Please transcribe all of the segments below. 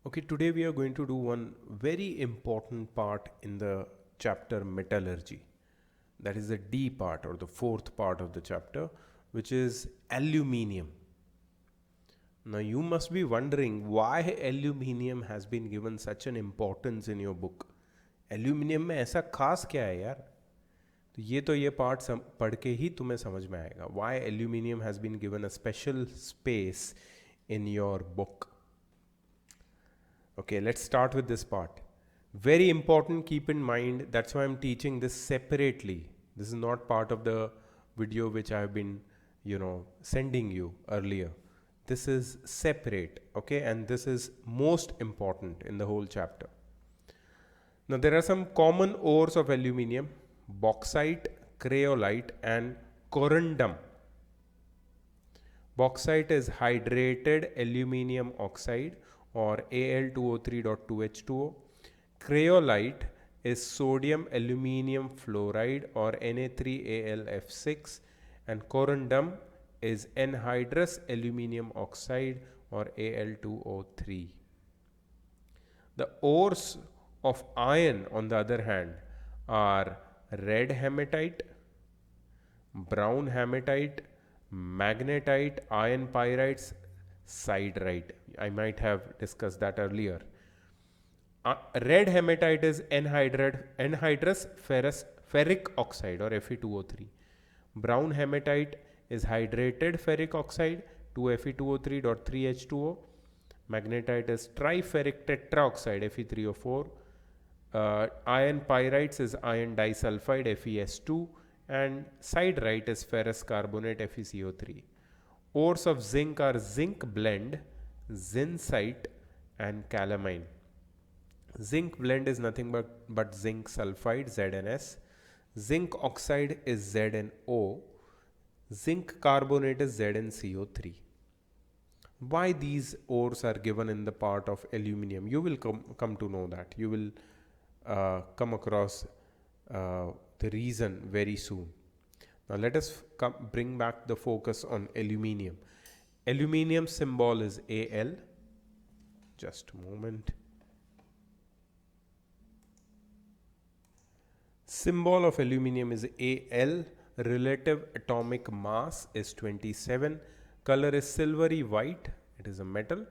Okay, today we are going to do one very important part in the chapter metallurgy. That is the D part or the fourth part of the chapter, which is aluminium. Now, you must be wondering why aluminium has been given such an importance in your book. Aluminium में ऐसा खास क्या है यार? तो ये part पढ़ के ही तुम्हें समझ में आएगा. Why aluminium has been given a special space in your book. Okay, let's start with this part. Very important, keep in mind, that's why I'm teaching this separately. This is not part of the video which I've been, sending you earlier. This is separate, okay, and this is most important in the whole chapter. Now, there are some common ores of aluminium: bauxite, craolite, and corundum. Bauxite is hydrated aluminium oxide or Al2O3.2H2O. Craolite is sodium aluminium fluoride or Na3AlF6, and corundum is anhydrous aluminium oxide or Al2O3. The ores of iron, on the other hand, are red hematite, brown hematite, magnetite, iron pyrites, siderite. I might have discussed that earlier. Red hematite is anhydrous ferric oxide or Fe2O3. Brown hematite is hydrated ferric oxide, 2Fe2O3.3H2O. Magnetite is triferric tetraoxide, Fe3O4. Iron pyrites is iron disulfide, FeS2, and siderite is ferrous carbonate, FeCO3. Ores of zinc are zinc blende, zincite, and calamine. Zinc blende is nothing but zinc sulfide, ZnS. Zinc oxide is ZnO. Zinc carbonate is ZnCO3. Why these ores are given in the part of aluminium? You will come to know that. You will come across the reason very soon. Now let us bring back the focus on aluminium. Aluminium symbol is Al. Just a moment. Symbol of aluminium is Al. Relative atomic mass is 27. Color is silvery white. It is a metal.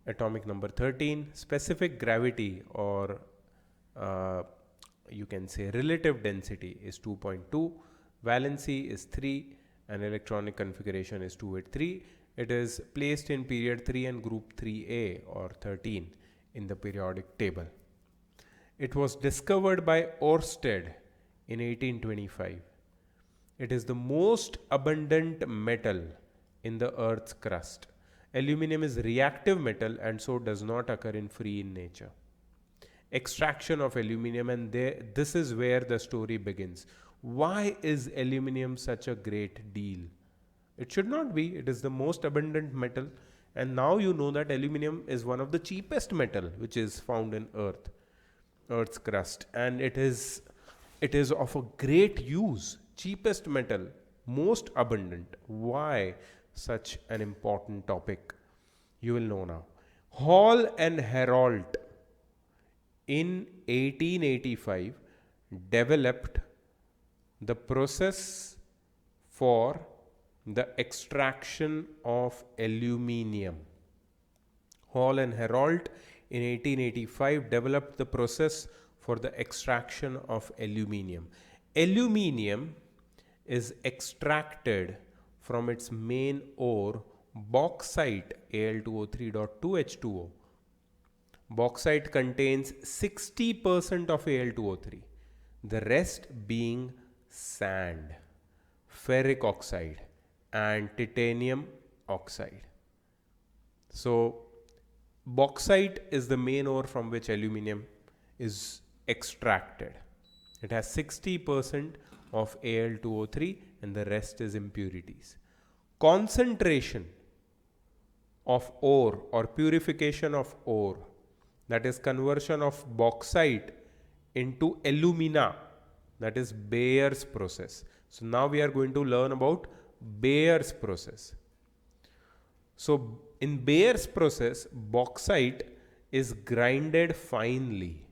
Atomic number 13. Specific gravity, or you can say relative density, is 2.2. Valency is 3 and electronic configuration is 283. It is placed in period 3 and group 3A or 13 in the periodic table. It was discovered by Oersted in 1825. It is the most abundant metal in the Earth's crust. Aluminium is reactive metal and so does not occur in free in nature. Extraction of aluminium, and this is where the story begins. Why is aluminium such a great deal? It should not be. It is the most abundant metal, and now you know that aluminium is one of the cheapest metal which is found in Earth's crust, and it is of a great use. Cheapest metal, most abundant. Why such an important topic? You will know now. Hall and Heroult in 1885 developed the process for the extraction of aluminium. Hall and Heroult in 1885 developed the process for the extraction of aluminium. Aluminium is extracted from its main ore, bauxite, Al2O3.2H2O. Bauxite contains 60% of Al2O3, the rest being sand, ferric oxide, and titanium oxide. So, bauxite is the main ore from which aluminium is extracted. It has 60% of Al2O3 and the rest is impurities. Concentration of ore or purification of ore, that is conversion of bauxite into alumina, that is Bayer's process. So now we are going to learn about Bayer's process. So In Bayer's process, bauxite is grinded finely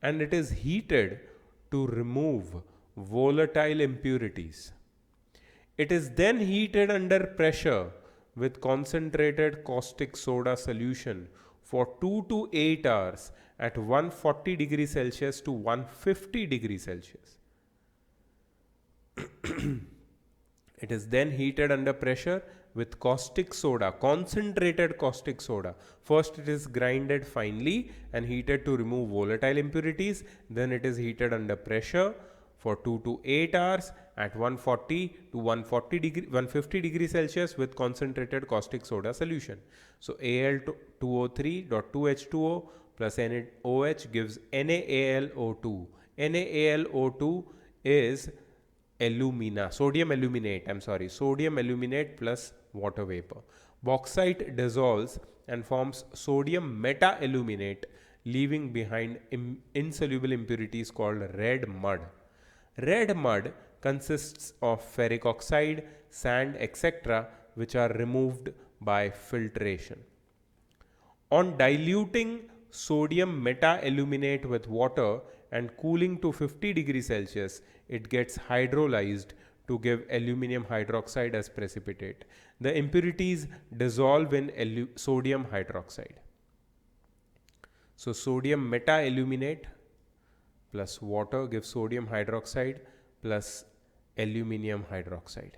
and it is heated to remove volatile impurities. It is then heated under pressure with concentrated caustic soda solution for 2 to 8 hours at 140 degrees Celsius to 150 degrees Celsius. It is then heated under pressure with caustic soda, concentrated caustic soda. First it is grinded finely and heated to remove volatile impurities. Then it is heated under pressure for 2 to 8 hours at 140 to 150 degrees Celsius with concentrated caustic soda solution. So Al2O3.2H2O plus NaOH gives NaAlO2. NaAlO2 is alumina, sodium aluminate plus water vapor. Bauxite dissolves and forms sodium meta-aluminate, leaving behind insoluble impurities called red mud. Red mud consists of ferric oxide, sand, etc., which are removed by filtration. On diluting sodium meta-aluminate with water and cooling to 50 degrees Celsius, it gets hydrolyzed to give aluminium hydroxide as precipitate. The impurities dissolve in sodium hydroxide. So sodium meta-aluminate plus water gives sodium hydroxide plus aluminium hydroxide.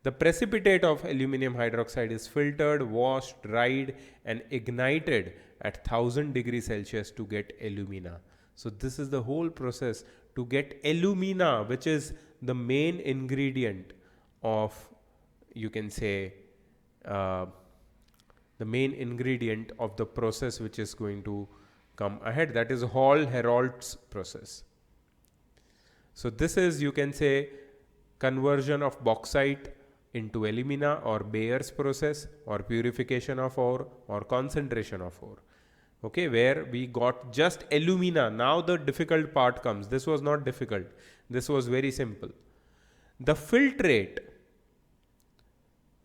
The precipitate of aluminium hydroxide is filtered, washed, dried and ignited at 1000 degrees Celsius to get alumina. So this is the whole process to get alumina, which is the main ingredient of, you can say, the main ingredient of the process which is going to come ahead. That is Hall-Heroldt's process. So this is, you can say, conversion of bauxite into alumina, or Bayer's process, or purification of ore, or concentration of ore. Okay, where we got just alumina. Now the difficult part comes. This was not difficult. This was very simple. The filtrate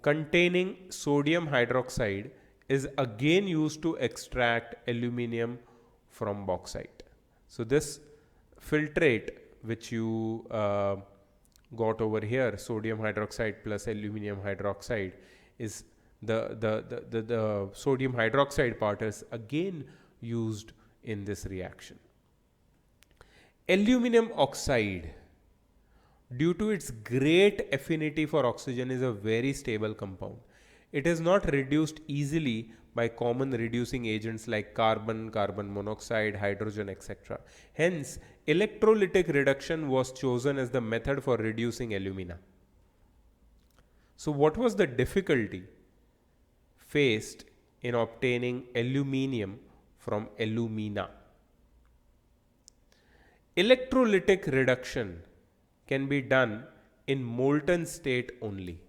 containing sodium hydroxide is again used to extract aluminium from bauxite. So this filtrate which you got over here, sodium hydroxide plus aluminium hydroxide, is the sodium hydroxide part is again used in this reaction. Aluminium oxide, due to its great affinity for oxygen, is a very stable compound. It is not reduced easily by common reducing agents like carbon, carbon monoxide, hydrogen, etc. Hence, electrolytic reduction was chosen as the method for reducing alumina. So what was the difficulty faced in obtaining aluminium from alumina? Electrolytic reduction can be done in molten state only.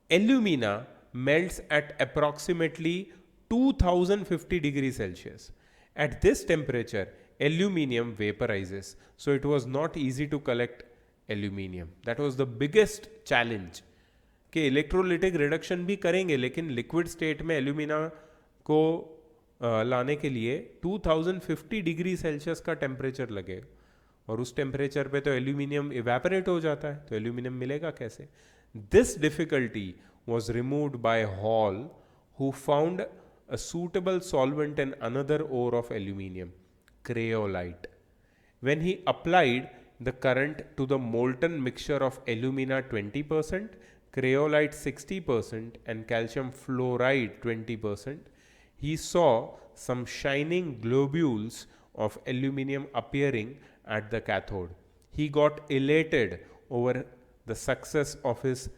Alumina melts at approximately 2050 degrees Celsius. At this temperature, aluminium vaporizes. So it was not easy to collect aluminium. That was the biggest challenge. कि electrolytic reduction भी करेंगे लेकिन liquid state में alumina को लाने के लिए 2050 degree Celsius का टेम्परेचर लगेगा, और उस टेम्परेचर पे तो एल्यूमिनियम इवेपोरेट हो जाता है, तो एल्यूमिनियम मिलेगा कैसे? This difficulty was removed by Hall, who found a suitable solvent in another ore of aluminium, craolite. When he applied the current to the molten mixture of alumina 20%, craolite 60% and calcium fluoride 20%, he saw some shining globules of aluminium appearing at the cathode. He got elated over the success of his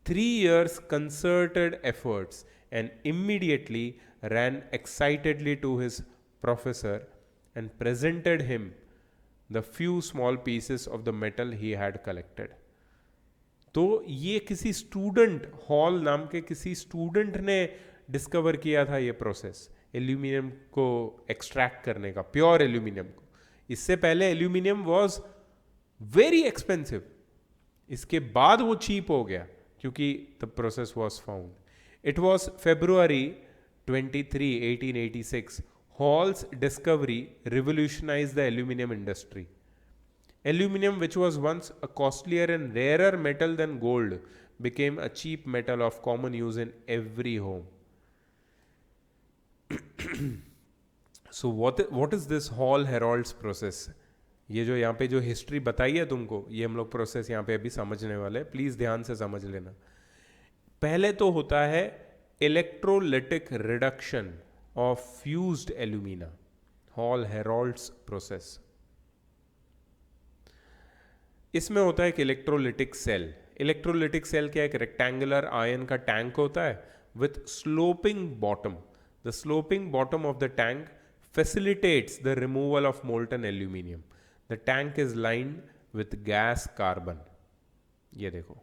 3 years concerted efforts and immediately ran excitedly to his professor and presented him the few small pieces of the metal he had collected. तो ये किसी student, hall नाम के किसी student ने discover किया था ये प्रोसेस, एल्यूमिनियम को एक्सट्रैक्ट करने का, प्योर एल्यूमिनियम को. इससे पहले एल्यूमिनियम वाज वेरी एक्सपेंसिव, इसके बाद वो चीप हो गया क्योंकि the process was found. It was February 23, 1886. Hall's discovery revolutionized the aluminum industry. Aluminum, which was once a costlier and rarer metal than gold, became a cheap metal of common use in every home. So what is this Hall Herold's process? ये जो यहाँ पे जो history बताई है तुमको, ये हम लोग प्रोसेस यहाँ पे अभी समझने वाले हैं, प्लीज ध्यान से समझ लेना. पहले तो होता है electrolytic reduction of fused alumina, hall Harold's process. इसमें होता है एक इलेक्ट्रोलिटिक सेल. इलेक्ट्रोलिटिक सेल क्या, एक रेक्टेंगुलर आयन का टैंक होता है with sloping bottom. The sloping bottom of the tank facilitates the removal of molten aluminum. The tank is lined with gas carbon. ये देखो,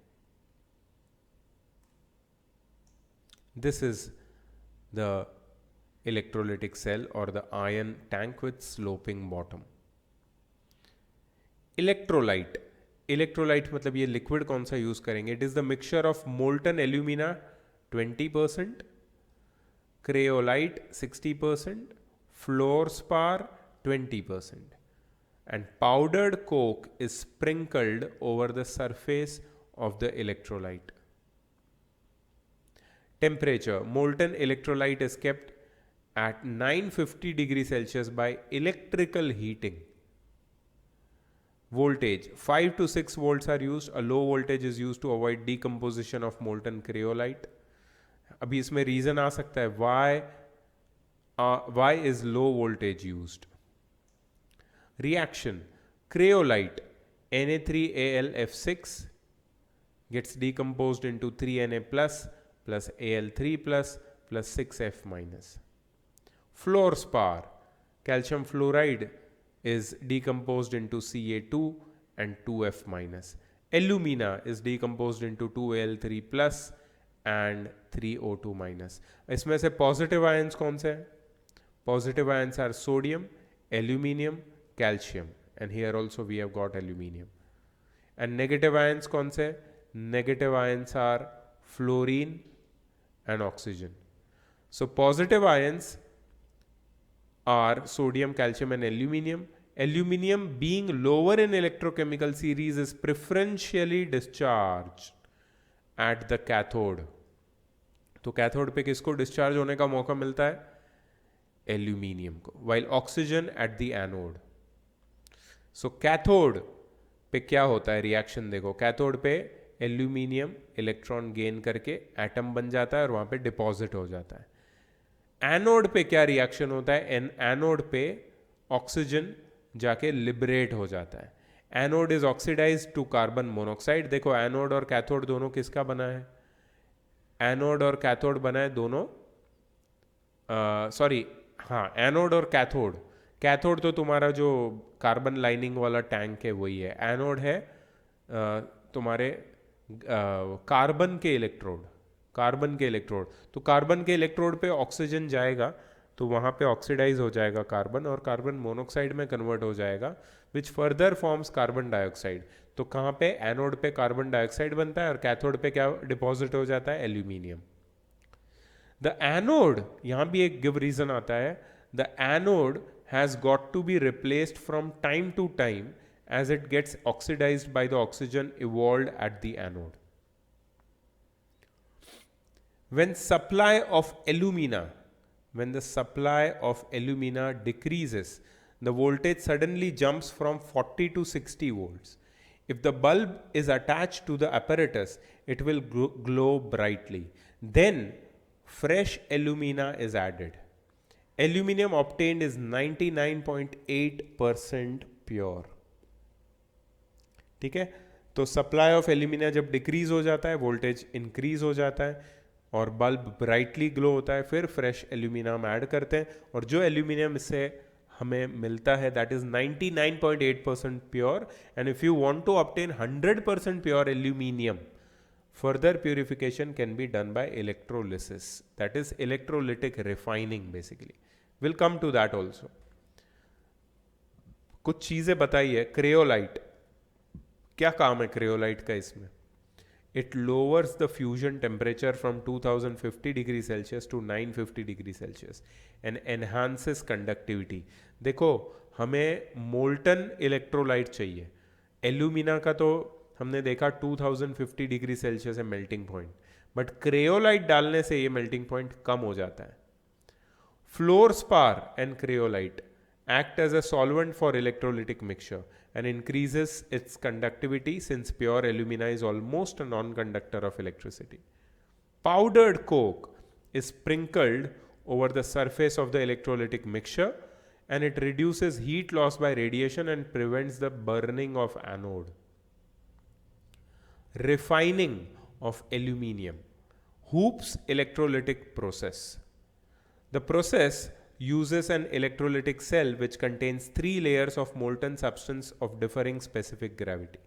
this is the electrolytic cell or the ion tank with sloping bottom. Electrolyte. Electrolyte मतलब ये liquid कौन सा use करेंगे? It is the mixture of molten alumina 20%, cryolite 60%, fluorspar 20%, and powdered coke is sprinkled over the surface of the electrolyte. Temperature. Molten electrolyte is kept at 950 degrees Celsius by electrical heating. Voltage. 5 to 6 volts are used. A low voltage is used to avoid decomposition of molten cryolite. अभी इसमें reason आ सकता है why is low voltage used. Reaction. Cryolite Na3AlF6 gets decomposed into 3Na plus Al3 plus 6F minus. Fluorspar, calcium fluoride, is decomposed into Ca2 and 2F minus. Alumina is decomposed into 2Al3 plus and 3O2 minus. इसमें से positive ions कौन से हैं? Positive ions are sodium, aluminium, calcium, and here also we have got aluminium. And negative ions कौन से? Negative ions are fluorine and oxygen. So positive ions are sodium, calcium, and aluminium. Aluminium, being lower in electrochemical series, is preferentially discharged at the cathode. तो cathode पे किसको discharge होने का मौका मिलता है? एल्यूमिनियम को. while oxygen at the anode. So cathode पे क्या होता है रिएक्शन? देखो, कैथोड पे एल्यूमिनियम इलेक्ट्रॉन गेन करके एटम बन जाता है और वहां पे डिपॉजिट हो जाता है. एनोड पे क्या रिएक्शन होता है? एनोड पे ऑक्सीजन जाके लिबरेट हो जाता है. Anode is oxidised to carbon monoxide. देखो, एनोड और कैथोड दोनों किसका बना है? एनोड और कैथोड बना है दोनों, एनोड और कैथोड. कैथोड तो तुम्हारा जो कार्बन लाइनिंग वाला टैंक है वही है. एनोड है तुम्हारे कार्बन के इलेक्ट्रोड. तो कार्बन के इलेक्ट्रोड पे ऑक्सीजन जाएगा तो वहाँ पे ऑक्सीडाइज हो जाएगा कार्बन और कार्बन मोनोक्साइड में कन्वर्ट हो जाएगा, which further forms carbon dioxide. तो कहाँ पे? एनोड पे कार्बन डाइऑक्साइड बनता है और कैथोड पे क्या डिपॉजिट हो जाता है? एल्यूमिनियम. द एनोड, यहाँ भी एक गिव रीजन आता है. The anode has got to be replaced from time to time as it gets oxidized by the oxygen evolved at the anode. When the supply of alumina decreases, the voltage suddenly jumps from 40 to 60 volts. If the bulb is attached to the apparatus, it will glow brightly. Then fresh alumina is added. Aluminum obtained is 99.8% pure. ठीक है. तो supply of alumina जब decrease हो जाता है, voltage increase हो जाता है और बल्ब ब्राइटली ग्लो होता है. फिर फ्रेश एल्यूमिना हम ऐड करते हैं और जो एल्यूमिनियम इससे हमें मिलता है that is 99.8% pure. And if you want to obtain 100% pure aluminium, further purification can be done by electrolysis. That is electrolytic refining basically. Will come to that also. कुछ चीजें बताइए. क्रियोलाइट, क्या काम है क्रियोलाइट का इसमें? it lowers the fusion temperature from 2050 degrees Celsius to 950 degrees Celsius and enhances conductivity. देखो हमें मोल्टन इलेक्ट्रोलाइट चाहिए. एल्यूमिना का तो हमने देखा 2050 डिग्री सेल्सियस है मेल्टिंग पॉइंट, बट क्रेयोलाइट डालने से ये मेल्टिंग पॉइंट कम हो जाता है. Fluorspar and cryolite act as a solvent for electrolytic mixture and increases its conductivity since pure alumina is almost a non-conductor of electricity. Powdered coke is sprinkled over the surface of the electrolytic mixture and it reduces heat loss by radiation and prevents the burning of anode. Refining of aluminium. Hoopes electrolytic process. The process uses an electrolytic cell which contains 3 layers of molten substance of differing specific gravity.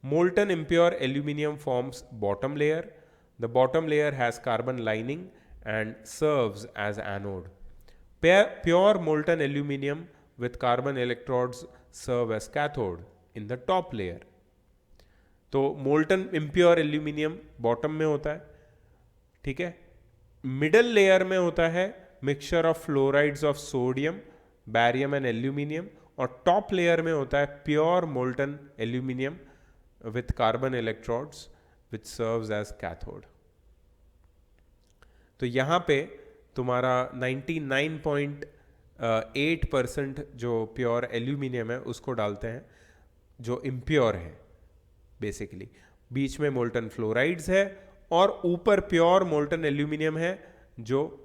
Molten impure aluminium forms bottom layer. The bottom layer has carbon lining and serves as anode. Pure molten aluminium with carbon electrodes serve as cathode in the top layer. तो molten impure aluminium bottom में होता है, ठीक है. Middle layer में होता है mixture of fluorides of sodium, barium and aluminium, और टॉप लेयर में होता है pure molten aluminium with carbon electrodes which serves as cathode. तो यहाँ पे तुम्हारा 99.8% जो प्योर एल्यूमिनियम है उसको डालते हैं जो इम्प्योर है बेसिकली. बीच में मोल्टन फ्लोराइड्स है और ऊपर प्योर मोल्टन एल्यूमिनियम है जो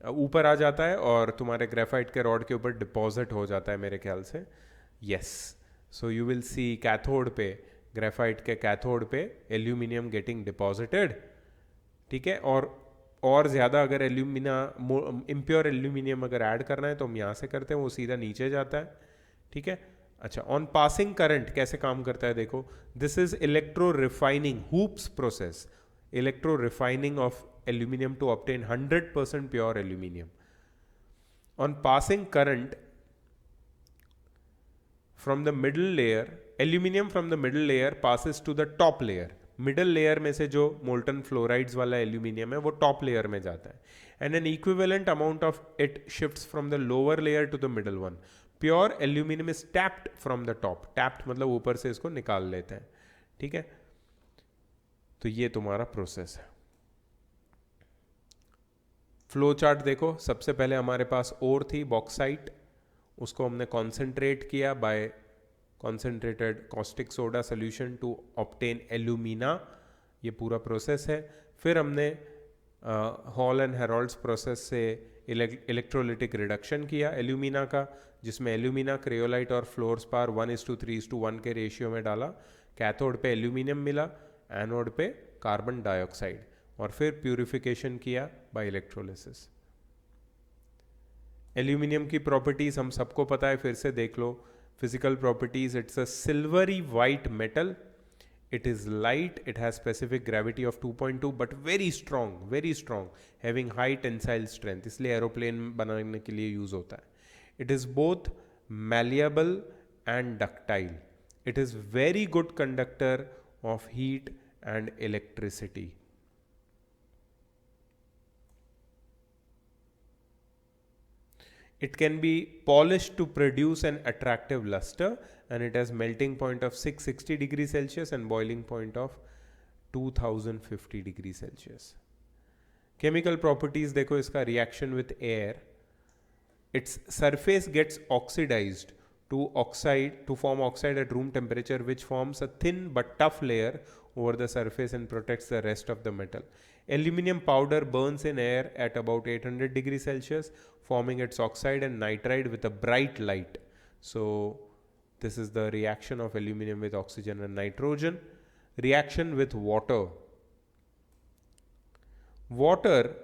ऊपर आ जाता है और तुम्हारे ग्रेफाइट के रॉड के ऊपर डिपॉजिट हो जाता है मेरे ख्याल से. Yes, so you will see cathode पे, ग्रेफाइट के कैथोड पे एल्यूमिनियम गेटिंग डिपॉजिटेड, ठीक है. और ज़्यादा अगर इम्प्योर एल्यूमिनियम अगर ऐड करना है तो हम यहाँ से करते हैं, वो सीधा नीचे जाता है, ठीक है. अच्छा, ऑन पासिंग करंट कैसे काम करता है देखो. This is electro refining, hoops process, electro refining of aluminum to obtain 100% pure aluminum. On passing current from the middle layer, aluminum from the middle layer passes to the top layer. Middle layer में से जो molten fluorides वाला aluminum है वो top layer में जाता है, and an equivalent amount of it shifts from the lower layer to the middle one. Pure aluminum is tapped from the top. Tapped मतलब ऊपर से इसको निकाल लेते हैं, ठीक है. तो ये तुम्हारा प्रोसेस है. फ्लो चार्ट देखो. सबसे पहले हमारे पास ओर थी बॉक्साइट, उसको हमने कॉन्सेंट्रेट किया by concentrated caustic soda solution to obtain alumina. ये पूरा प्रोसेस है. फिर हमने हॉल एंड हेरोल्ड्स प्रोसेस से इलेक्ट्रोलिटिक रिडक्शन किया एल्यूमिना का, जिसमें एल्यूमिना, क्रेयोलाइट और फ्लोरस्पार 1:3:1 के रेशियो में डाला. कैथोड पे एल्यूमिनियम मिला, एनोड पे कार्बन डाइऑक्साइड, और फिर प्यूरिफिकेशन किया बाय इलेक्ट्रोलिसिस. एल्यूमिनियम की प्रॉपर्टीज हम सबको पता है, फिर से देख लो. Physical properties, it's a silvery white metal, it is light, it has specific gravity of 2.2 but very strong, having high tensile strength, इसलिए एरोप्लेन बनाने के लिए यूज होता है. It is both malleable and ductile. It is very good conductor of heat and electricity. It can be polished to produce an attractive luster, and it has melting point of 660 degrees Celsius and boiling point of 2050 degrees Celsius. Chemical properties देखो इसका. reaction with air, its surface gets oxidized to form oxide at room temperature, which forms a thin but tough layer over the surface and protects the rest of the metal. Aluminium powder burns in air at about 800 degrees Celsius, forming its oxide and nitride with a bright light. So this is the reaction of aluminium with oxygen and nitrogen. Reaction with water. Water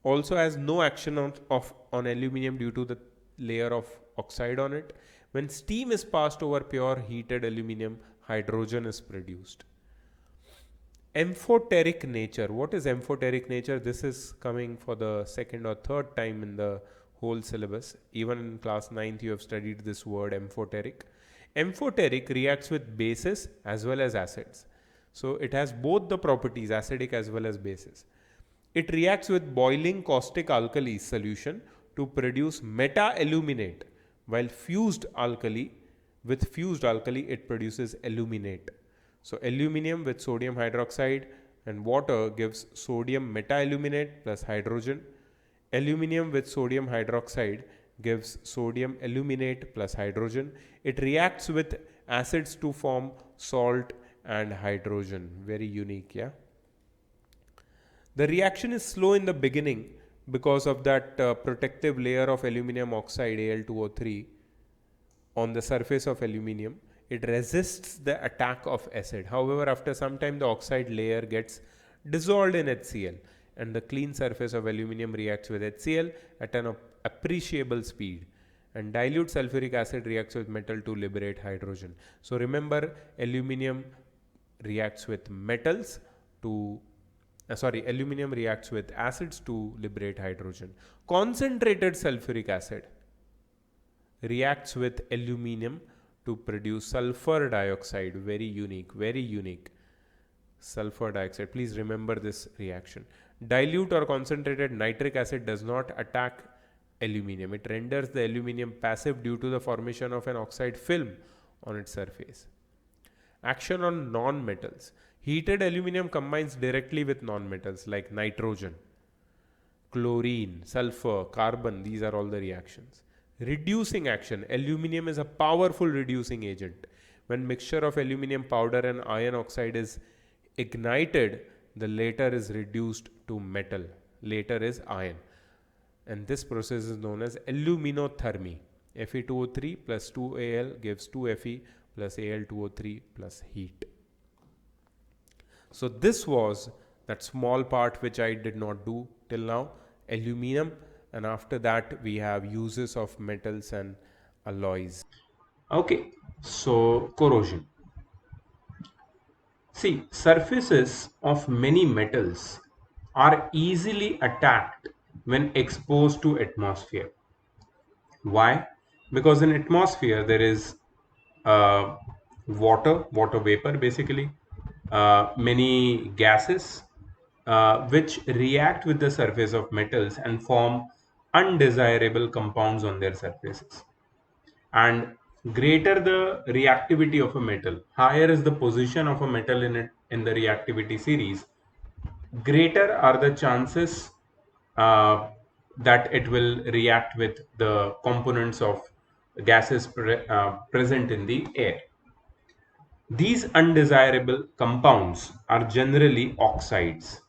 also has no action on aluminium due to the layer of oxide on it. When steam is passed over pure heated aluminium, hydrogen is produced. Amphoteric nature. What is amphoteric nature? This is coming for the second or third time in the whole syllabus. Even in class 9th you have studied this word amphoteric. Amphoteric reacts with bases as well as acids. So it has both the properties, acidic as well as bases. It reacts with boiling caustic alkali solution to produce meta-aluminate, while fused alkali it produces aluminate. So aluminium with sodium hydroxide and water gives sodium meta-aluminate plus hydrogen. Aluminium with sodium hydroxide gives sodium aluminate plus hydrogen. It reacts with acids to form salt and hydrogen. Very unique, yeah. The reaction is slow in the beginning because of that protective layer of aluminum oxide Al2O3 on the surface of aluminium. It resists the attack of acid. However, after some time, the oxide layer gets dissolved in HCl, and the clean surface of aluminium reacts with HCl at an appreciable speed. And dilute sulfuric acid reacts with metal to liberate hydrogen. So remember, aluminium reacts with metals to aluminium reacts with acids to liberate hydrogen. Concentrated sulfuric acid reacts with aluminium to produce sulfur dioxide. Very unique, very unique. Sulfur dioxide. Please remember this reaction. Dilute or concentrated nitric acid does not attack aluminium. It renders the aluminium passive due to the formation of an oxide film on its surface. Action on non-metals. Heated aluminium combines directly with non-metals like nitrogen, chlorine, sulfur, carbon. These are all the reactions. Reducing action. Aluminium is a powerful reducing agent. When mixture of aluminium powder and iron oxide is ignited, the latter is reduced to metal. Later is iron. And this process is known as aluminothermy. Fe2O3 plus 2Al gives 2Fe plus Al2O3 plus heat. So this was that small part which I did not do till now, aluminum, and after that we have uses of metals and alloys. Okay, so corrosion. See, surfaces of many metals are easily attacked when exposed to atmosphere. Why? Because in atmosphere there is water vapor basically, many gases which react with the surface of metals and form undesirable compounds on their surfaces. And greater the reactivity of a metal, higher is the position of a metal in the reactivity series, greater are the chances that it will react with the components of gases present in the air. These undesirable compounds are generally oxides,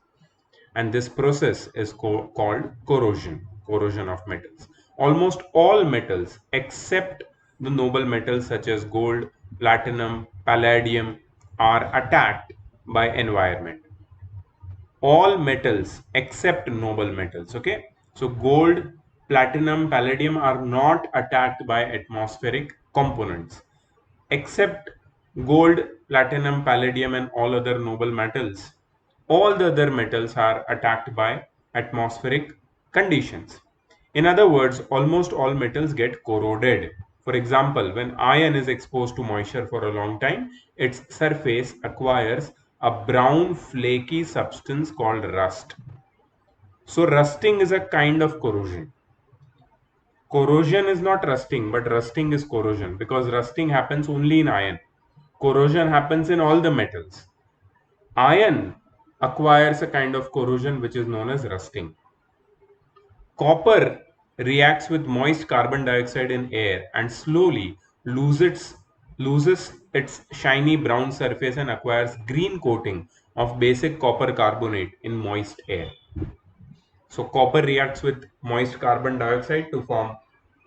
and this process is called corrosion of metals. Almost all metals except the noble metals such as gold, platinum, palladium are attacked by environment. All metals except noble metals, okay? So gold, platinum, palladium are not attacked by atmospheric components. Except gold, platinum, palladium and all other noble metals, all the other metals are attacked by atmospheric conditions. In other words, almost all metals get corroded. For example, when iron is exposed to moisture for a long time, its surface acquires a brown flaky substance called rust. So rusting is a kind of corrosion. Corrosion is not rusting, but rusting is corrosion, because rusting happens only in iron. Corrosion happens in all the metals. Iron acquires a kind of corrosion which is known as rusting. Copper reacts with moist carbon dioxide in air and slowly loses its shiny brown surface and acquires green coating of basic copper carbonate in moist air. So copper reacts with moist carbon dioxide to form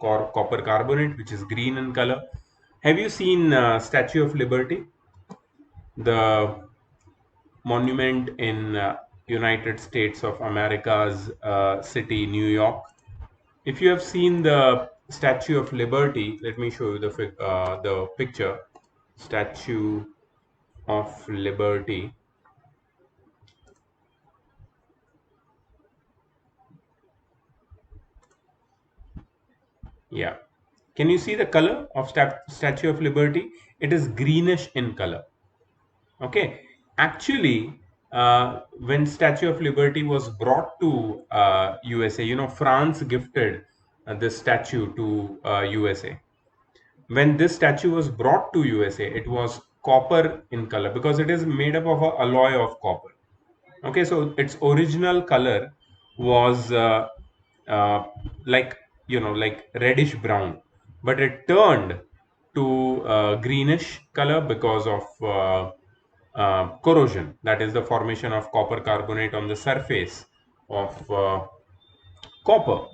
copper carbonate, which is green in color. Have you seen Statue of Liberty? The monument in United States of America's city, New York. If you have seen the Statue of Liberty, let me show you the picture. Statue of Liberty. Yeah. Can you see the color of Statue of Liberty? It is greenish in color. Okay. Actually, when Statue of Liberty was brought to USA, France gifted this statue to USA. When this statue was brought to USA, it was copper in color because it is made up of a alloy of copper. Okay, so its original color was uh, like like reddish brown, but it turned to greenish color because of corrosion, that is the formation of copper carbonate on the surface of copper.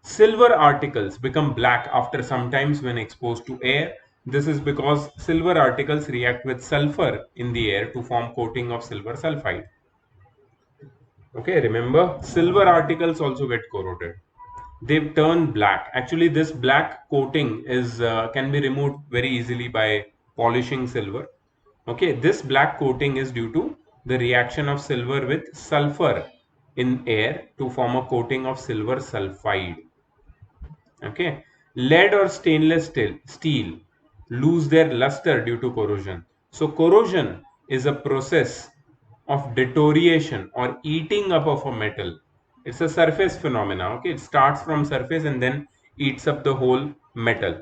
Silver articles become black after sometimes when exposed to air. This is because silver articles react with sulfur in the air to form coating of silver sulfide. Okay, remember, silver articles also get corroded. They turn black. Actually, this black coating is can be removed very easily by polishing silver. Okay, this black coating is due to the reaction of silver with sulfur in air to form a coating of silver sulfide. Okay, lead or stainless steel lose their luster due to corrosion. So corrosion is a process of deterioration or eating up of a metal. It's a surface phenomena. Okay, it starts from surface and then eats up the whole metal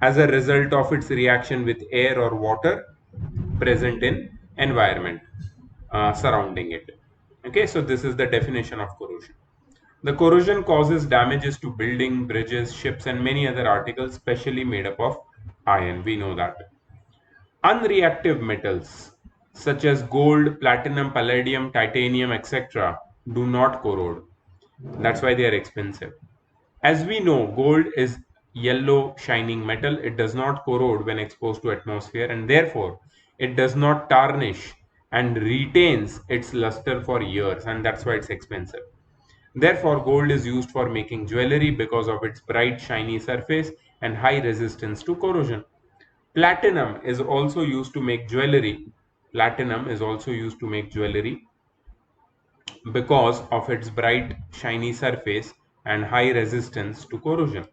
as a result of its reaction with air or water present in environment surrounding it. Okay, so this is the definition of corrosion. The corrosion causes damages to building, bridges, ships, and many other articles specially made up of iron. We know that. Unreactive metals such as gold, platinum, palladium, titanium, etc. do not corrode. That's why they are expensive. As we know, gold is yellow shining metal. It does not corrode when exposed to atmosphere, and therefore it does not tarnish and retains its luster for years, and that's why it's expensive. Therefore, gold is used for making jewelry because of its bright, shiny surface and high resistance to corrosion. Platinum is also used to make jewelry. Platinum is also used to make jewelry because of its bright, shiny surface and high resistance to corrosion.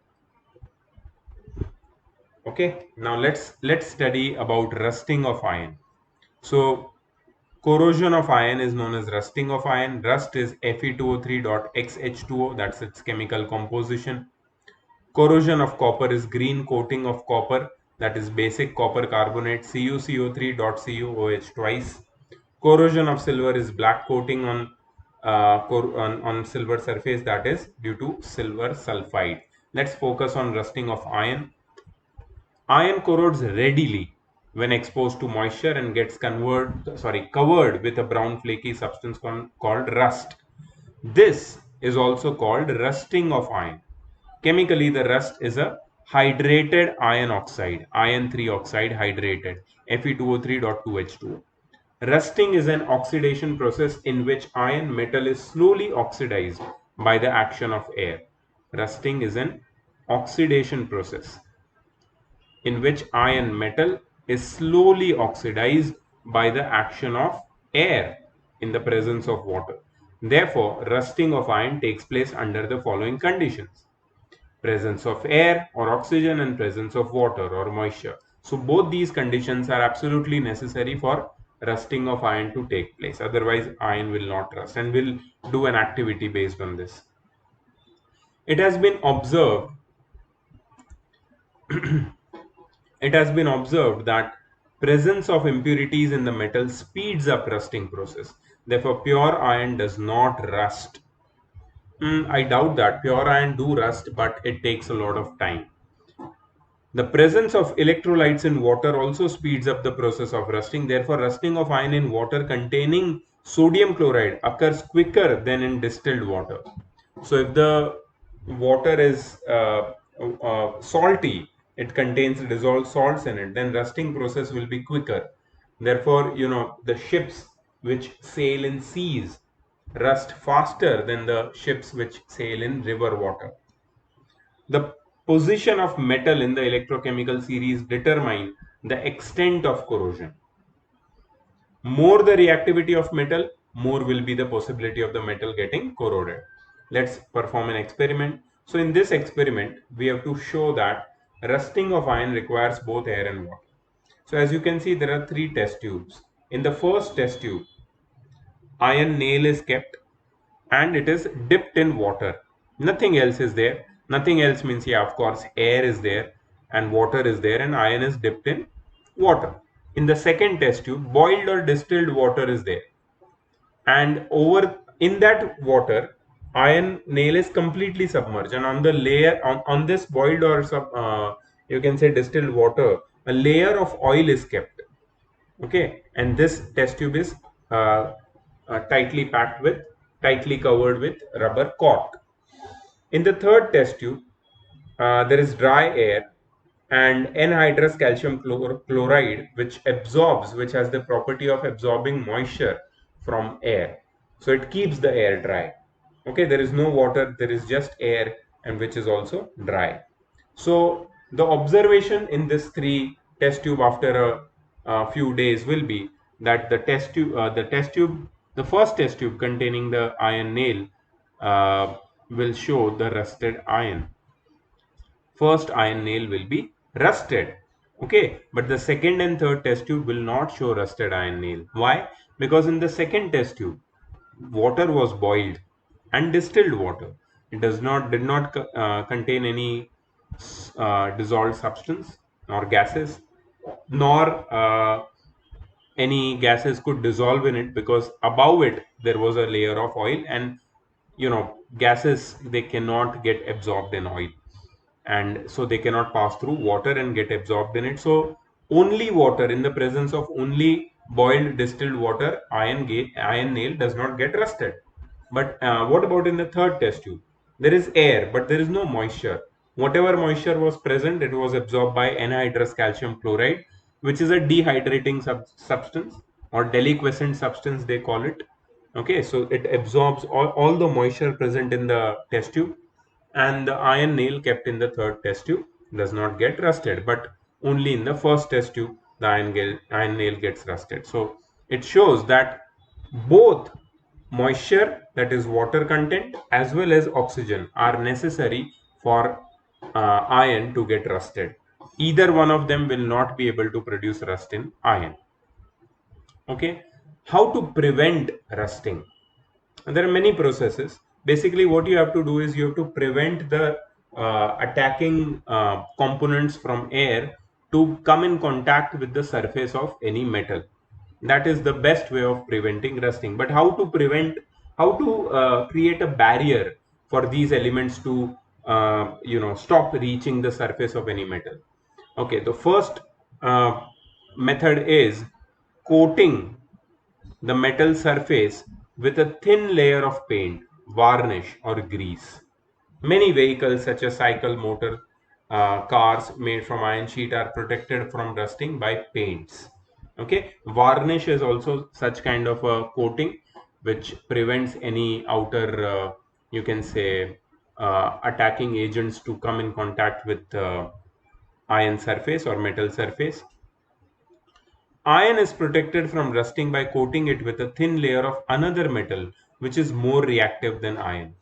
Okay, now let's study about rusting of iron. So corrosion of iron is known as rusting of iron. Rust is Fe2O3.XH2O, that's its chemical composition. Corrosion of copper is green coating of copper, that is basic copper carbonate CuCO3.CuOH twice. Corrosion of silver is black coating on silver surface, that is due to silver sulfide. Let's focus on rusting of iron. Iron corrodes readily when exposed to moisture and gets covered with a brown flaky substance called rust. This is also called rusting of iron. Chemically, the rust is a hydrated iron oxide, iron 3 oxide hydrated, Fe2O3.2H2O. Rusting is an oxidation process in which iron metal is slowly oxidized by the action of air. Rusting is an oxidation process in which iron metal is slowly oxidized by the action of air in the presence of water. Therefore, rusting of iron takes place under the following conditions: presence of air or oxygen and presence of water or moisture. So both these conditions are absolutely necessary for rusting of iron to take place. Otherwise, iron will not rust, and we'll do an activity based on this. It has been observed it has been observed that presence of impurities in the metal speeds up rusting process. Therefore, pure iron does not rust. I doubt that. Pure iron do rust, but it takes a lot of time. The presence of electrolytes in water also speeds up the process of rusting. Therefore, rusting of iron in water containing sodium chloride occurs quicker than in distilled water. So, if the water is salty, it contains dissolved salts in it, then rusting process will be quicker. Therefore, the ships which sail in seas rust faster than the ships which sail in river water. The position of metal in the electrochemical series determine the extent of corrosion. More the reactivity of metal, more will be the possibility of the metal getting corroded. Let's perform an experiment. So in this experiment, we have to show that rusting of iron requires both air and water. So as you can see, there are three test tubes. in the first test tube, iron nail is kept and it is dipped in water. Nothing else is there. Nothing else means, yeah, of course, air is there and water is there and iron is dipped in water. In the second test tube, boiled or distilled water is there. And over in that water, iron nail is completely submerged. And on the layer, on this boiled or you can say distilled water, a layer of oil is kept. Okay, and this test tube is tightly packed with, tightly covered with rubber cork. In the third test tube, there is dry air and anhydrous calcium chloride, which has the property of absorbing moisture from air. So it keeps the air dry. Okay, there is no water, there is just air, and which is also dry. So the observation in this three test tube after a few days will be that the first test tube containing the iron nail will show the rusted iron. First iron nail will be rusted. Okay, but the second and third test tube will not show rusted iron nail. Why? Because in the second test tube, water was boiled and distilled water. It did not contain any dissolved substance or gases, nor any gases could dissolve in it, because above it there was a layer of oil, and gases, they cannot get absorbed in oil, and so they cannot pass through water and get absorbed in it. So only water, in the presence of only boiled distilled water, iron nail does not get rusted. But what about in the third test tube? There is air, but there is no moisture. Whatever moisture was present, it was absorbed by anhydrous calcium chloride, which is a dehydrating substance, or deliquescent substance they call it. Okay, so it absorbs all the moisture present in the test tube, and the iron nail kept in the third test tube does not get rusted, but only in the first test tube the iron nail gets rusted. So it shows that both moisture, that is water content, as well as oxygen are necessary for iron to get rusted. Either one of them will not be able to produce rust in iron. Okay, how to prevent rusting? And there are many processes. Basically, what you have to do is you have to prevent the attacking components from air to come in contact with the surface of any metal. That is the best way of preventing rusting. But how to create a barrier for these elements to stop reaching the surface of any metal? Okay, the first method is coating the metal surface with a thin layer of paint, varnish, or grease. Many vehicles, such as cycle, motor, cars made from iron sheet, are protected from rusting by paints. Okay, varnish is also such kind of a coating which prevents any outer, you can say, attacking agents to come in contact with iron surface or metal surface. Iron is protected from rusting by coating it with a thin layer of another metal which is more reactive than iron.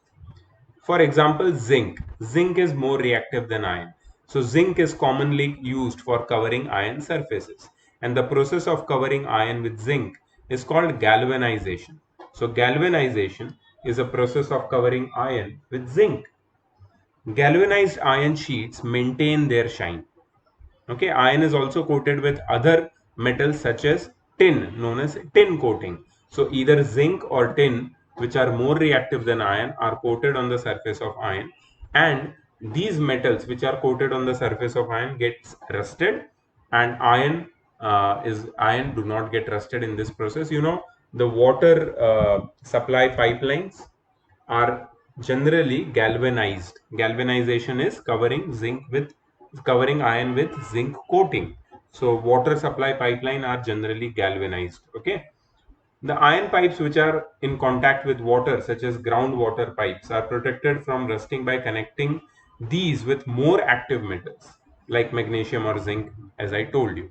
For example, zinc. Zinc is more reactive than iron. So zinc is commonly used for covering iron surfaces. And the process of covering iron with zinc is called galvanization. So galvanization is a process of covering iron with zinc. Galvanized iron sheets maintain their shine. Okay, iron is also coated with other metals such as tin, known as tin coating. So either zinc or tin, which are more reactive than iron, are coated on the surface of iron, and these metals which are coated on the surface of iron gets rusted, and iron do not get rusted in this process. The water supply pipelines are generally galvanized. Galvanization is covering iron with zinc coating. So water supply pipeline are generally galvanized. Okay. The iron pipes which are in contact with water, such as groundwater pipes, are protected from rusting by connecting these with more active metals like magnesium or zinc, as I told you.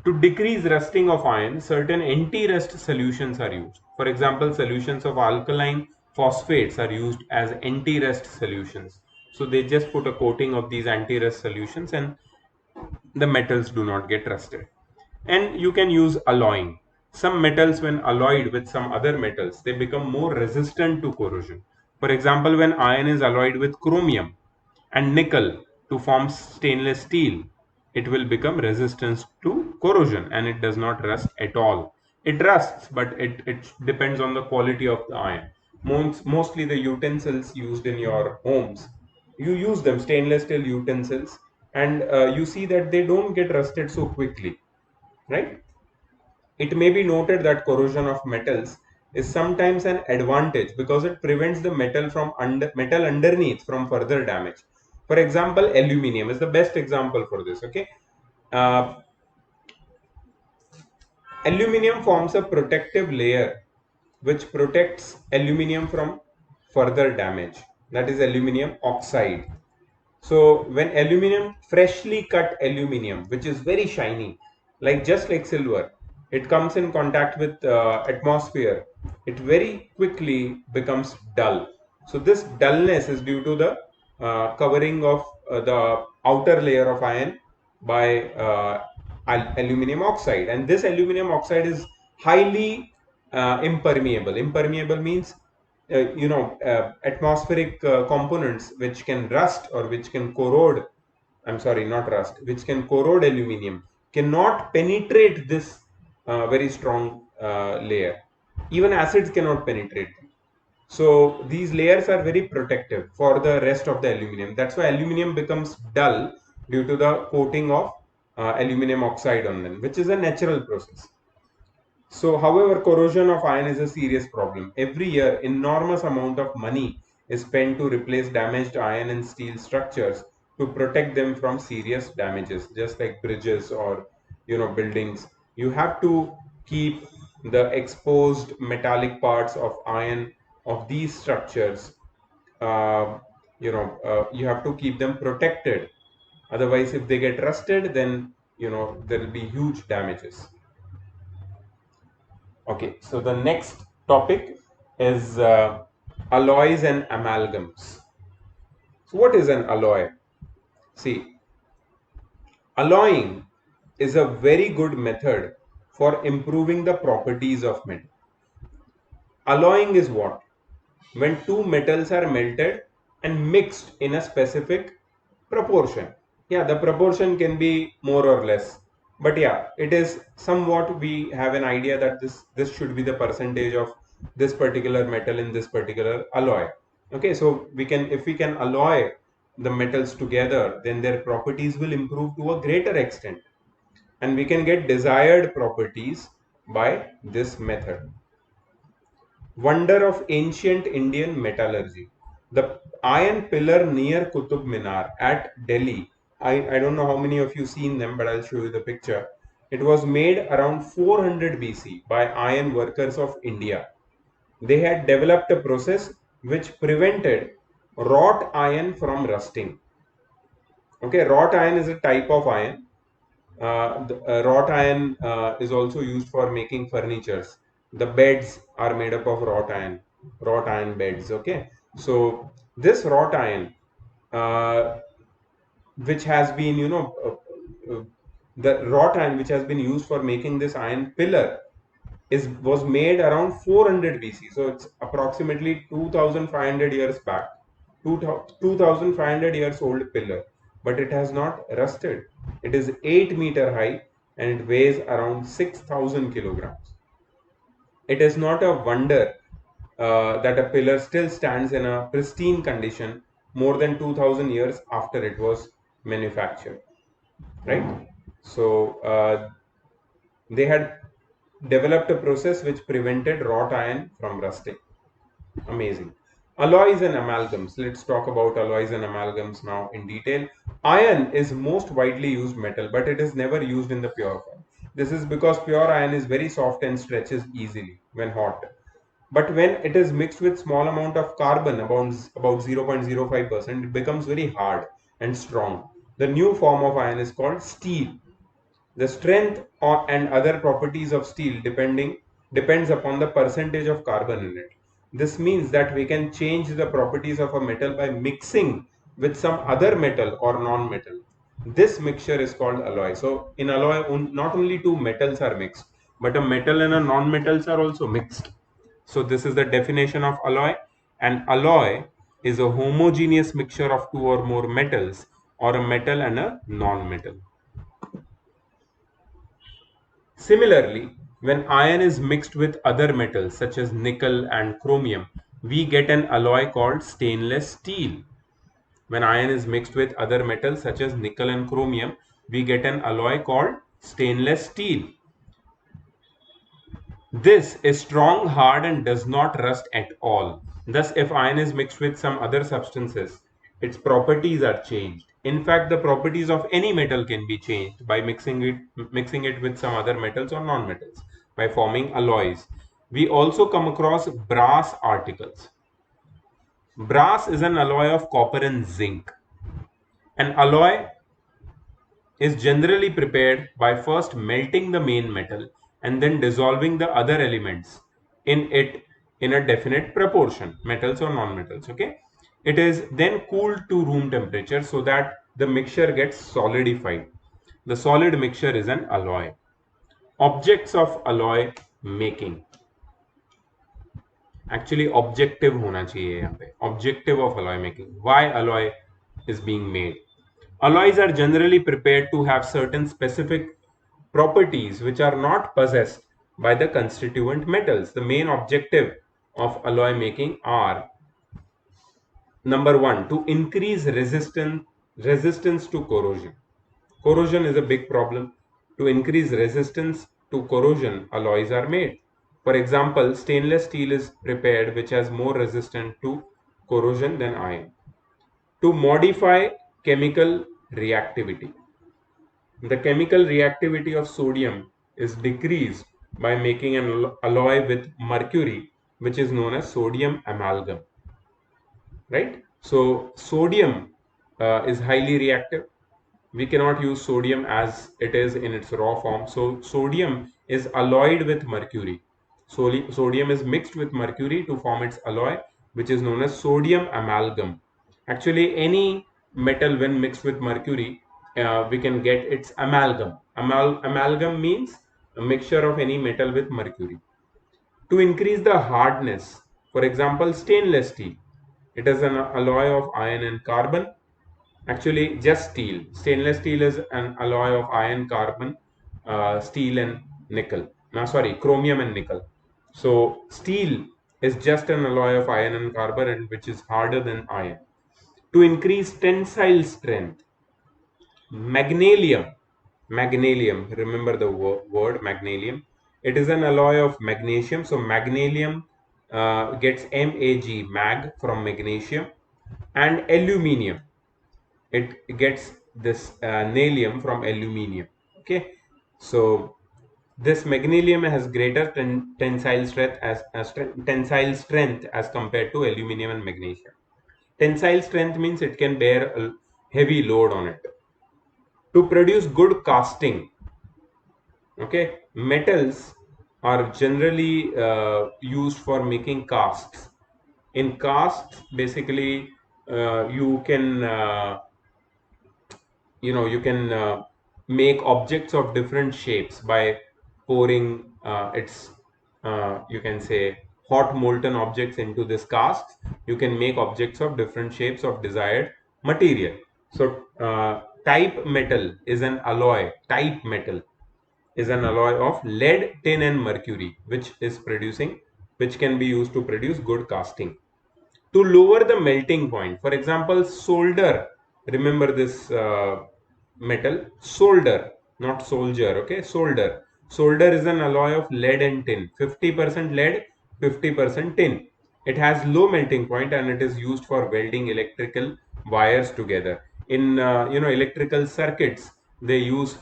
To decrease rusting of iron, certain anti-rust solutions are used. For example, solutions of alkaline phosphates are used as anti-rust solutions. So they just put a coating of these anti-rust solutions and the metals do not get rusted. And you can use alloying. Some metals, when alloyed with some other metals, they become more resistant to corrosion. For example, when iron is alloyed with chromium and nickel to form stainless steel, it will become resistant to corrosion and it does not rust at all. It rusts, but it depends on the quality of the iron. Mostly the utensils used in your homes, you use them, stainless steel utensils, and you see that they don't get rusted so quickly, right? It may be noted that corrosion of metals is sometimes an advantage because it prevents the metal underneath from further damage. For example, aluminium is the best example for this. Okay, uh, aluminium forms a protective layer which protects aluminium from further damage. That is aluminium oxide. So when aluminum, freshly cut aluminum, which is very shiny, like just like silver, it comes in contact with atmosphere, it very quickly becomes dull. So this dullness is due to the covering of the outer layer of iron by aluminum oxide, and this aluminum oxide is highly impermeable. Impermeable means atmospheric components which can rust or which can corrode, I'm sorry, not rust, which can corrode aluminum, cannot penetrate this very strong layer. Even acids cannot penetrate them. So these layers are very protective for the rest of the aluminum. That's why aluminum becomes dull due to the coating of aluminum oxide on them, which is a natural process. So, however, corrosion of iron is a serious problem. Every year, enormous amount of money is spent to replace damaged iron and steel structures to protect them from serious damages, just like bridges or buildings. You have to keep the exposed metallic parts of iron of these structures. You have to keep them protected. Otherwise, if they get rusted, then there will be huge damages. Okay, so the next topic is alloys and amalgams. So, what is an alloy? See, alloying is a very good method for improving the properties of metal. Alloying is what? When two metals are melted and mixed in a specific proportion. Yeah, the proportion can be more or less, but yeah, it is somewhat, we have an idea that this should be the percentage of this particular metal in this particular alloy. Okay, so we can, if we can alloy the metals together, then their properties will improve to a greater extent, and we can get desired properties by this method. Wonder of ancient Indian metallurgy. The iron pillar near Qutub Minar at Delhi. I don't know how many of you seen them, but I'll show you the picture. It was made around 400 BC by iron workers of India. They had developed a process which prevented wrought iron from rusting. Okay, wrought iron is a type of iron. Wrought iron is also used for making furnitures. The beds are made up of wrought iron beds. Okay, so this wrought iron, uh, which has been, the wrought iron which has been used for making this iron pillar is was made around 400 BC. So it's approximately 2,500 years back. 2,500 years old pillar, but it has not rusted. It is 8-meter high and it weighs around 6,000 kilograms. It is not a wonder that a pillar still stands in a pristine condition more than 2,000 years after it was manufactured, right? So they had developed a process which prevented wrought iron from rusting. Amazing. Alloys and amalgams. Let's talk about alloys and amalgams now in detail. Iron is most widely used metal, but it is never used in the pure form. This is because pure iron is very soft and stretches easily when hot. But when it is mixed with small amount of carbon, about 0.05%, it becomes very hard and strong. The new form of iron is called steel. The strength and other properties of steel depends upon the percentage of carbon in it. This means that we can change the properties of a metal by mixing with some other metal or non-metal. This mixture is called alloy. So in alloy, not only two metals are mixed, but a metal and a non-metals are also mixed. So this is the definition of alloy. An alloy is a homogeneous mixture of two or more metals, or a metal and a non-metal. Similarly, when iron is mixed with other metals such as nickel and chromium, we get an alloy called stainless steel. When iron is mixed with other metals such as nickel and chromium, we get an alloy called stainless steel. This is strong, hard, and does not rust at all. Thus, if iron is mixed with some other substances, its properties are changed. In fact, the properties of any metal can be changed by mixing it with some other metals or non-metals by forming alloys. We also come across brass articles. Brass is an alloy of copper and zinc. An alloy is generally prepared by first melting the main metal and then dissolving the other elements in it in a definite proportion, metals or non-metals. Okay, it is then cooled to room temperature so that the mixture gets solidified. The solid mixture is an alloy. Objects of alloy making. Actually objective होना चाहिए यहाँ पे. Objective of alloy making. Why alloy is being made? Alloys are generally prepared to have certain specific properties which are not possessed by the constituent metals. The main objective of alloy making are: number one, to increase resistance to corrosion. Corrosion is a big problem. To increase resistance to corrosion, alloys are made. For example, stainless steel is prepared which has more resistance to corrosion than iron. To modify chemical reactivity. The chemical reactivity of sodium is decreased by making an alloy with mercury, which is known as sodium amalgam. Right? So sodium is highly reactive. We cannot use sodium as it is in its raw form. So sodium is alloyed with mercury. Sodium is mixed with mercury to form its alloy, which is known as sodium amalgam. Actually, any metal when mixed with mercury, we can get its amalgam. Amalgam means a mixture of any metal with mercury. To increase the hardness, for example, stainless steel. It is an alloy of iron and carbon. Actually, just steel. Stainless steel is an alloy of iron, carbon, steel, and nickel. No, sorry, chromium and nickel. So, steel is just an alloy of iron and carbon, and which is harder than iron. To increase tensile strength, magnesium. Remember the word magnesium. It is an alloy of magnesium. So, magnesium gets mag from magnesium, and aluminium, it gets this nalium from aluminium. Okay, so this magnesium has greater tensile strength as compared to aluminium and magnesium. Tensile strength means it can bear a heavy load on it. To produce good casting, okay, metals are generally used for making casts. In casts, basically, you can make objects of different shapes by pouring its you can say hot molten objects into this cast. You can make objects of different shapes of desired material. So type metal is an alloy. Type metal is an alloy of lead, tin, and mercury, which can be used to produce good casting. To lower the melting point, for example, solder. Remember this metal, solder, not soldier. Okay, solder is an alloy of lead and tin. 50% lead, 50% tin. It has low melting point and it is used for welding electrical wires together. In electrical circuits, they use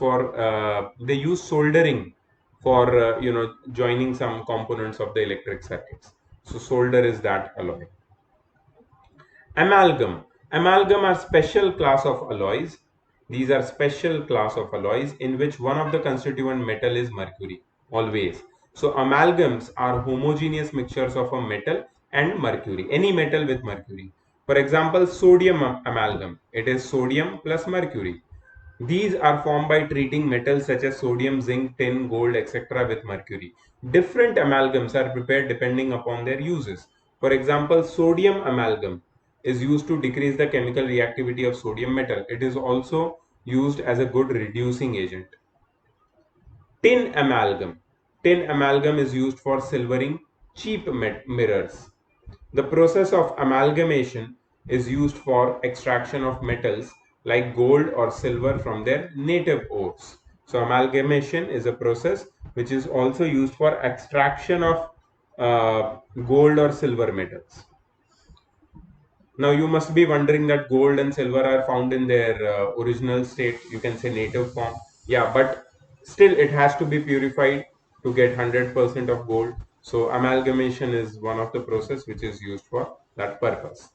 soldering for joining some components of the electric circuits. So solder is that alloy. Amalgam are special class of alloys. These are special class of alloys in which one of the constituent metal is mercury always. So amalgams are homogeneous mixtures of a metal and mercury, any metal with mercury. For example, sodium amalgam, it is sodium plus mercury. These are formed by treating metals such as sodium, zinc, tin, gold, etc. with mercury. Different amalgams are prepared depending upon their uses. For example, sodium amalgam is used to decrease the chemical reactivity of sodium metal. It is also used as a good reducing agent. Tin amalgam. Tin amalgam is used for silvering cheap mirrors. The process of amalgamation is used for extraction of metals like gold or silver from their native ores. So amalgamation is a process which is also used for extraction of gold or silver metals. Now you must be wondering that gold and silver are found in their original state, you can say native form. Yeah, but still it has to be purified to get 100% of gold. So amalgamation is one of the process which is used for that purpose.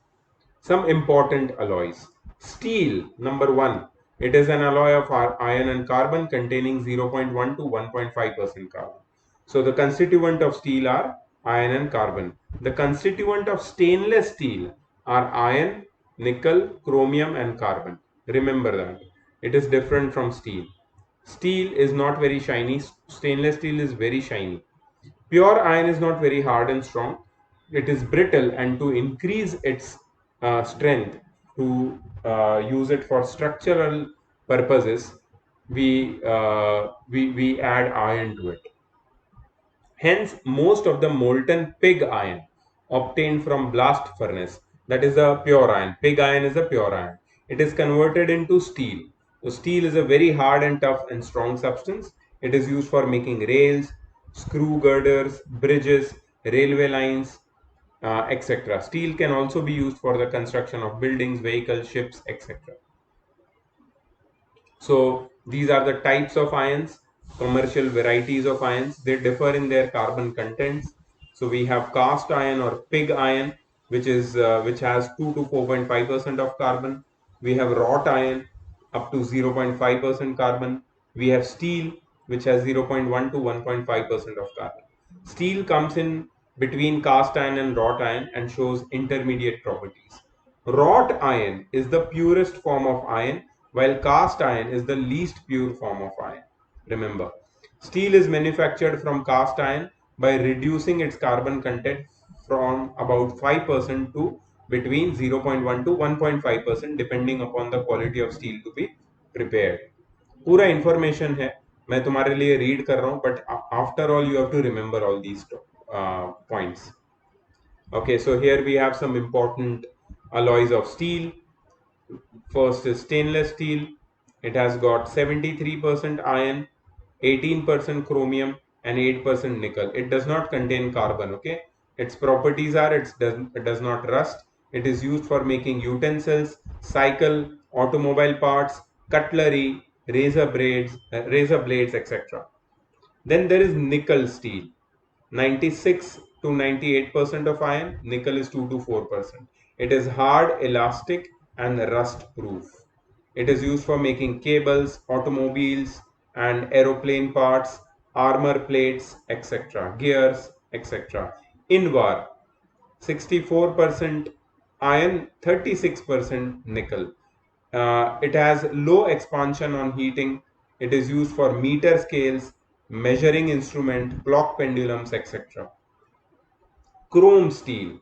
Some important alloys. Steel, number one. It is an alloy of iron and carbon containing 0.1 to 1.5% carbon. So the constituent of steel are iron and carbon. The constituent of stainless steel are iron, nickel, chromium and carbon. Remember that. It is different from steel. Steel is not very shiny. Stainless steel is very shiny. Pure iron is not very hard and strong. It is brittle, and to increase its strength, to use it for structural purposes, we add iron to it. Hence, most of the molten pig iron obtained from blast furnace, that is a pure iron. Pig iron is a pure iron. It is converted into steel. So steel is a very hard and tough and strong substance. It is used for making rails, screw girders, bridges, railway lines, etc. Steel can also be used for the construction of buildings, vehicles, ships, etc. So these are the types of ions, commercial varieties of ions. They differ in their carbon contents. So we have cast iron or pig iron, which has 2 to 4.5% of carbon. We have wrought iron up to 0.5% carbon. We have steel, which has 0.1 to 1.5% of carbon. Steel comes in between cast iron and wrought iron and shows intermediate properties. Wrought iron is the purest form of iron, while cast iron is the least pure form of iron. Remember, steel is manufactured from cast iron by reducing its carbon content from about 5% to between 0.1 to 1.5% depending upon the quality of steel to be prepared. पूरा information है, मैं तुम्हारे लिए read कर रहा हूँ, but after all you have to remember all these points. Okay, so here we have some important alloys of steel. First is stainless steel. It has got 73% iron, 18% chromium, and 8% nickel. It does not contain carbon. Okay, its properties are it does not rust. It is used for making utensils, cycle, automobile parts, cutlery, razor blades, etc. Then there is nickel steel. 96 to 98% of iron, nickel is 2 to 4%. It is hard, elastic, and rust proof. It is used for making cables, automobiles, and aeroplane parts, armor plates, etc., gears, etc. Invar, 64% iron, 36% nickel. It has low expansion on heating. It is used for meter scales, measuring instrument, clock pendulums, etc. Chrome steel.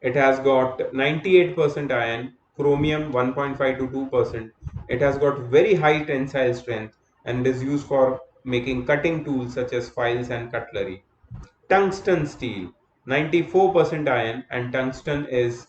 It has got 98% iron, chromium 1.5 to 2%. It has got very high tensile strength and is used for making cutting tools such as files and cutlery. Tungsten steel, 94% iron, and tungsten is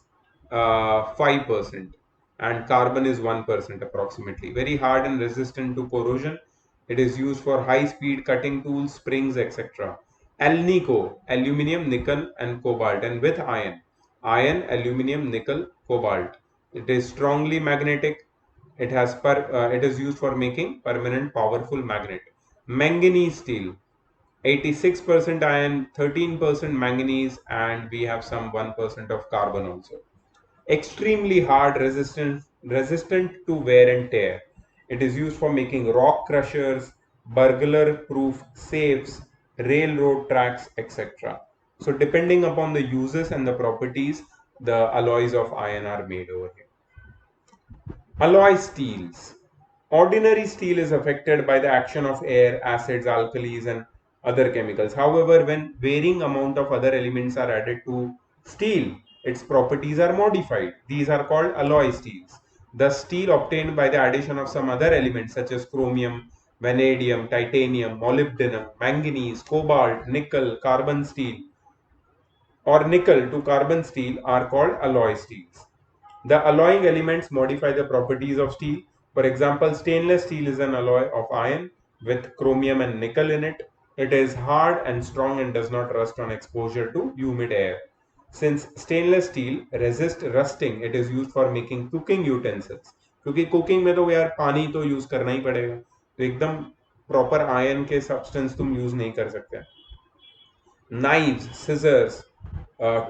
5%, and carbon is 1% approximately. Very hard and resistant to corrosion. It is used for high speed cutting tools, springs, etc. Alnico, aluminium, nickel, and cobalt, and with iron. Iron, aluminium, nickel, cobalt. It is strongly magnetic. It is used for making permanent powerful magnet. Manganese steel, 86% iron, 13% manganese, and we have some 1% of carbon also. Extremely hard, resistant to wear and tear. It is used for making rock crushers, burglar proof safes, railroad tracks, etc. So depending upon the uses and the properties, the alloys of iron are made over here. Alloy steels. Ordinary steel is affected by the action of air, acids, alkalis, and other chemicals. However, when varying amount of other elements are added to steel, its properties are modified. These are called alloy steels. The steel obtained by the addition of some other elements such as chromium, vanadium, titanium, molybdenum, manganese, cobalt, nickel, carbon steel, or nickel to carbon steel are called alloy steels. The alloying elements modify the properties of steel. For example, stainless steel is an alloy of iron with chromium and nickel in it. It is hard and strong and does not rust on exposure to humid air. Since stainless steel resists rusting, it is used for making cooking utensils. क्योंकि cooking में तो यार पानी तो use करना ही पड़ेगा, तो एकदम प्रॉपर आयरन के सब्सटेंस तुम यूज नहीं कर सकते. Knives, scissors,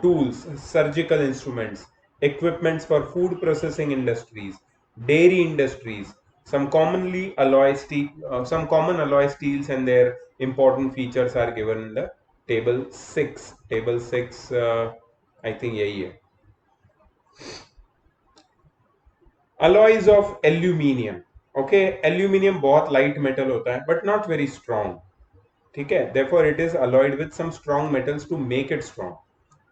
tools, surgical instruments, equipments for food processing industries, dairy industries. Some common alloy steels and their important features are given in the table 6. Table 6, I think यही है. Alloys of aluminium. Okay, aluminium बहुत light metal होता है, but not very strong. ठीक है, therefore it is alloyed with some strong metals to make it strong.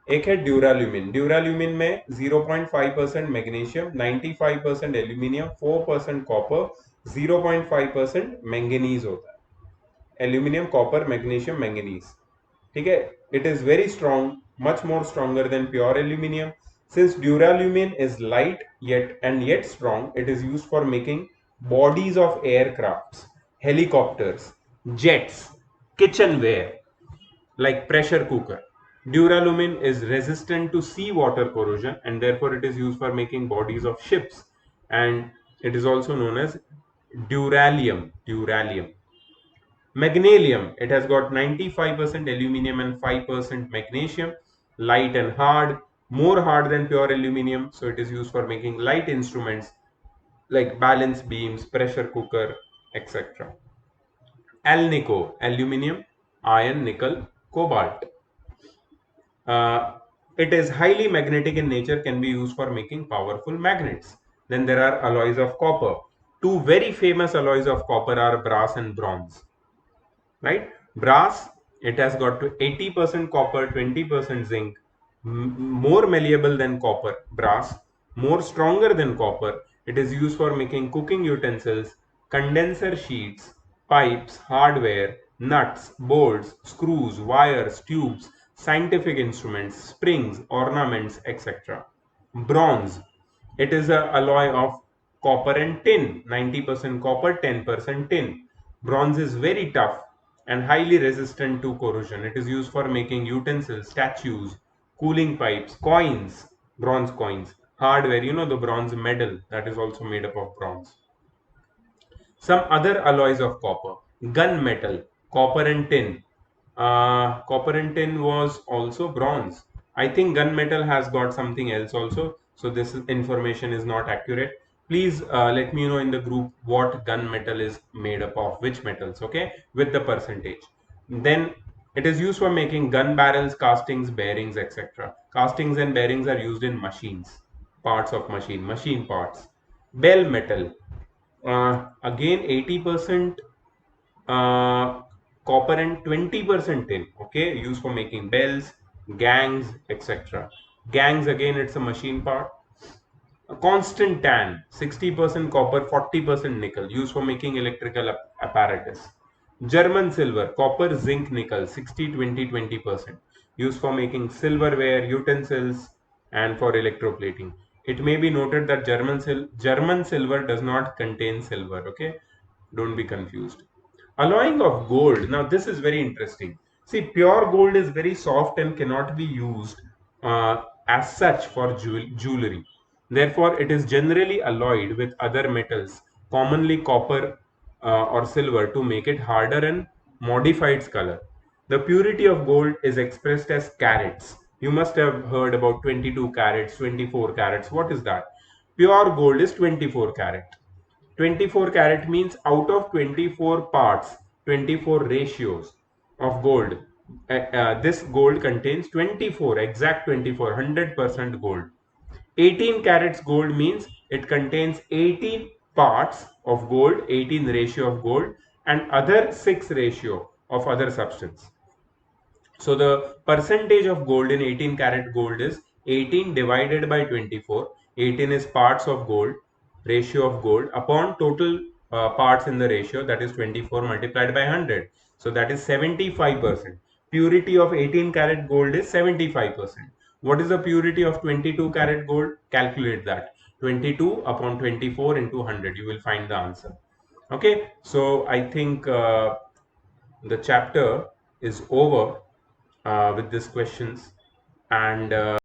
एक है ड्यूराल्यूमिन. ड्यूराल्यूमिन में 0.5% मैग्नीशियम, 95% एल्यूमिनियम, 4% कॉपर, 0.5% मैंगनीज होता है. Aluminium, copper, magnesium, manganese. ठीक है, it is very strong, much more stronger than pure aluminium. Since duralumin is light yet strong, it is used for making bodies of aircrafts, helicopters, jets, kitchenware like pressure cooker. Duralumin is resistant to seawater corrosion and therefore it is used for making bodies of ships, and it is also known as duralium. Magnesium, it has got 95% aluminium and 5% magnesium, light and hard, more hard than pure aluminium, so it is used for making light instruments like balance beams, pressure cooker, etc. Alnico, aluminium, iron, nickel, cobalt. It is highly magnetic in nature, can be used for making powerful magnets. Then there are alloys of copper. Two very famous alloys of copper are brass and bronze. Right? Brass, it has got to 80% copper, 20% zinc, more malleable than copper. Brass, more stronger than copper. It is used for making cooking utensils, condenser sheets, pipes, hardware, nuts, bolts, screws, wires, tubes, scientific instruments, springs, ornaments, etc. Bronze, it is an alloy of copper and tin, 90% copper, 10% tin. Bronze is very tough and highly resistant to corrosion. It is used for making utensils, statues, cooling pipes, coins, bronze coins, hardware, the bronze medal that is also made up of bronze. Some other alloys of copper: gunmetal, copper and tin. Copper and tin was also bronze. I think gunmetal has got something else also, so this information is not accurate. Please let me know in the group what gunmetal is made up of, which metals, okay, with the percentage. Then it is used for making gun barrels, castings, bearings, etc. Castings and bearings are used in machines, parts of machine parts. Bell metal, again 80% copper and 20% tin, okay, used for making bells, gangs, etc. Gangs, again, it's a machine part. A constant tan, 60% copper, 40% nickel, used for making electrical apparatus. German silver, copper, zinc, nickel, 60, 20, 20%, used for making silverware, utensils, and for electroplating. It may be noted that German silver does not contain silver, okay? Don't be confused. Alloying of gold. Now, this is very interesting. See, pure gold is very soft and cannot be used as such for jewelry. Therefore, it is generally alloyed with other metals, commonly copper or silver, to make it harder and modify its color. The purity of gold is expressed as carats. You must have heard about 22 carats, 24 carats. What is that? Pure gold is 24 carat. 24 carat means out of 24 parts, 24 ratios of gold, this gold contains 24, exact 24, 100% gold. 18 carats gold means it contains 18 parts of gold, 18 ratio of gold, and other 6 ratio of other substance. So the percentage of gold in 18 karat gold is 18 divided by 24. 18 is parts of gold, ratio of gold, upon total parts in the ratio, that is 24 multiplied by 100. So that is 75%. Purity of 18 karat gold is 75%. What is the purity of 22 karat gold? Calculate that. 22 upon 24 into 100. You will find the answer. Okay. So I think the chapter is over with these questions, and